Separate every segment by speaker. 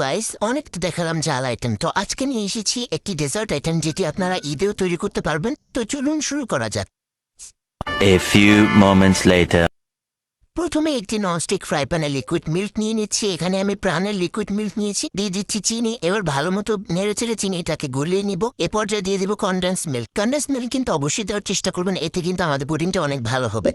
Speaker 1: Guys, অনেক তো দেখালাম জাল আইটেম, তো আজকে নিয়ে এসেছি একটি ডেজার্ট আইটেম যেটি আপনারা ঈদেও তৈরি করতে পারবেন। তো চলুন শুরু করা যাক।
Speaker 2: A few moments later.
Speaker 1: প্রথমে একটি ননস্টিক ফ্রাই প্যানে লিকুইড মিল্ক নিয়ে নিচ্ছি। এখানে আমি প্রাণের লিকুইড মিল্ক নিয়েছি। দিয়ে দিচ্ছি চিনি। এবার ভালো মতো নেড়ে চেড়ে চিনিটাকে গলিয়ে নিব। এ পর্যায়ে দিয়ে দিব কনডেন্স মিল্ক। কনডেন্স মিল্ক কিন্তু অবশ্যই দেওয়ার চেষ্টা করবেন, এতে কিন্তু আমাদের পুডিংটা অনেক ভালো হবে।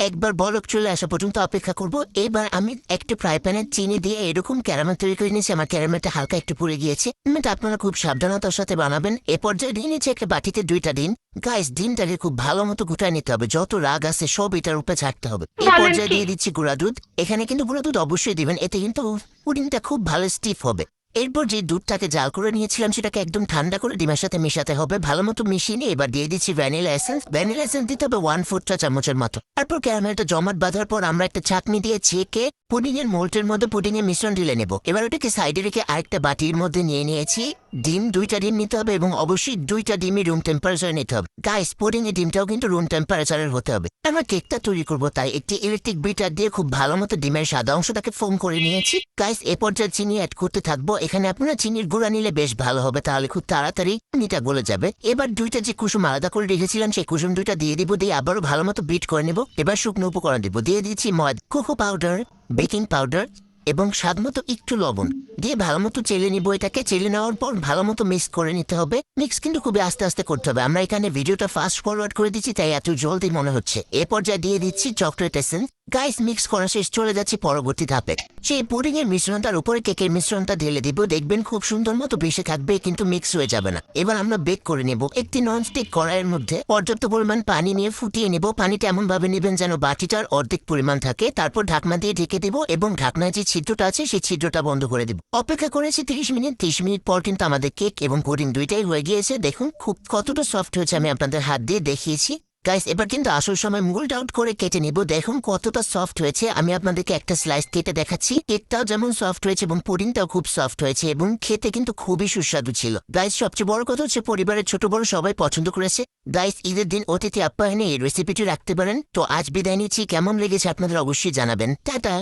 Speaker 1: একবার বলক চলে আসা পর্যন্ত অপেক্ষা করব। এবার আমি একটা ফ্রাই প্যানে চিনি দিয়ে এরকম ক্যারামেল তৈরি করে নিয়েছি। আমার ক্যারামেলটা হালকা একটু পুড়ে গিয়েছে, এটা আপনারা খুব সাবধানতার সাথে বানাবেন। এ পর্যায়ে দিয়ে নিচ্ছি একটা বাটিতে 2টা ডিম। গাইস, ডিমটাকে খুব ভালো মতো গুটায় নিতে হবে, যত রাগ আছে সব এটার উপরে ছাড়তে হবে। এই পর্যায়ে দিয়ে দিচ্ছি গুঁড়া দুধ। এখানে কিন্তু গুঁড়া দুধ অবশ্যই দিবেন, এতে কিন্তু পুডিংটা খুব ভালো স্টিফ হবে। এরপর যে দুধটাকে জাল করে নিয়েছিলাম সেটাকে একদম ঠান্ডা করে ডিমের সাথে মেশাতে হবে, ভালো মতো মিশিয়ে নিয়ে এবার দিয়ে দিচ্ছি ভ্যানিলা এসেন্স। ভ্যানিলা এসেন্স দিতে হবে 1/4 চা চামচের মতো। তারপর ক্যারামেলটা জমাট বাঁধার পর আমরা একটা ছাঁকনি দিয়ে ছেঁকে পুডিং এর মোল্টের মধ্যে পুডিং এর মিশ্রণ ঢেলে নেব। এবার ওটাকে সাইডে রেখে আরেকটা বাটির মধ্যে নিয়ে নিয়েছি ডিম। 2টা ডিম নিতে হবে এবং অবশ্যই 2টা ডিমই রুম টেম্পারেচারে নিতে হবে। গাইস, পুডিং এর ডিমটাও কিন্তু রুম টেম্পারেচারের হতে হবে। আমরা কেকটা তৈরি করবো, তাই একটি ইলেকট্রিক বিটার দিয়ে খুব ভালো মতো ডিমের সাদা অংশটাকে ফোম করে নিয়েছি। গাইস, এ পর্যায়ে চিনি অ্যাড করতে থাকবো। এখানে আপনারা চিনির গুঁড়া নিলে বেশ ভালো হবে, তাহলে খুব তাড়াতাড়ি চিনিটা গলে যাবে। এবার 2টা যে কুসুম আলাদা করে রেখেছিলাম সেই কুসুম 2টা দিয়ে দিব। দিয়ে আবারও ভালো মতো বিট করে নেব। এবার শুকনো উপকরণ দিব। দিয়ে দিচ্ছি ময়দা, কোকো পাউডার, বেকিং পাউডার এবং স্বাদ মতো একটু লবণ দিয়ে ভালো মতো চেলে নিব। এটাকে চেলে নেওয়ার পর ভালো মতো মিক্স করে নিতে হবে। মিক্স কিন্তু খুবই আস্তে আস্তে করতে হবে। আমরা এখানে ভিডিওটা ফাস্ট ফরওয়ার্ড করে দিচ্ছি, তাই এত জলদি মনে হচ্ছে। এ পর্যায়ে দিয়ে দিচ্ছি চকলেট এসেন্স। গাইস, মিক্স করা শেষ, চলে যাচ্ছি পরবর্তী ধাপে। সেই পুডিং এর মিশ্রণটার উপরে কেকের মিশ্রণটা ঢেলে দিব। দেখবেন খুব সুন্দর মতো বেশি থাকবে, কিন্তু মিক্স হয়ে যাবে না। এবার আমরা বেক করে নেব। একটি ননস্টিক কড়াইয়ের মধ্যে পর্যাপ্ত পরিমাণ পানি নিয়ে ফুটিয়ে নেব। পানিটা এমন ভাবে নেবেন যেন বাটিটার অর্ধেক পরিমাণ থাকে। তারপর ঢাকনা দিয়ে ঢেকে দেব এবং ঢাকনায় যে ছিদ্রটা আছে সেই ছিদ্রটা বন্ধ করে দেব। অপেক্ষা করেছি 30 মিনিট। 30 মিনিট পর কিন্তু আমাদের কেক এবং পুডিং দুইটাই হয়ে গিয়েছে। দেখুন খুব কতটা সফট হয়েছে, আমি আপনাদের হাত দিয়ে দেখিয়েছি। গাইস, এবার কিন্তু আসল সময় মোল্ড আউট করে কেটে নিব। দেখুন কতটা সফট হয়েছে। আমি আপনাদেরকে একটা স্লাইস কেটে দেখাচ্ছি। কেকটাও যেমন সফট হয়েছে এবং পুডিংটাও খুব সফট হয়েছে এবং খেতে কিন্তু খুবই সুস্বাদু ছিল। গাইস, সবচেয়ে বড় কথা হচ্ছে পরিবারের ছোট বড় সবাই পছন্দ করেছে। গাইস, ঈদের দিন অতিথি আপ্যায়নে এই রেসিপিটি রাখতে পারেন। তো আজ বিদায় নিচ্ছি। কেমন লেগেছে আপনাদের অবশ্যই জানাবেন। টাটা।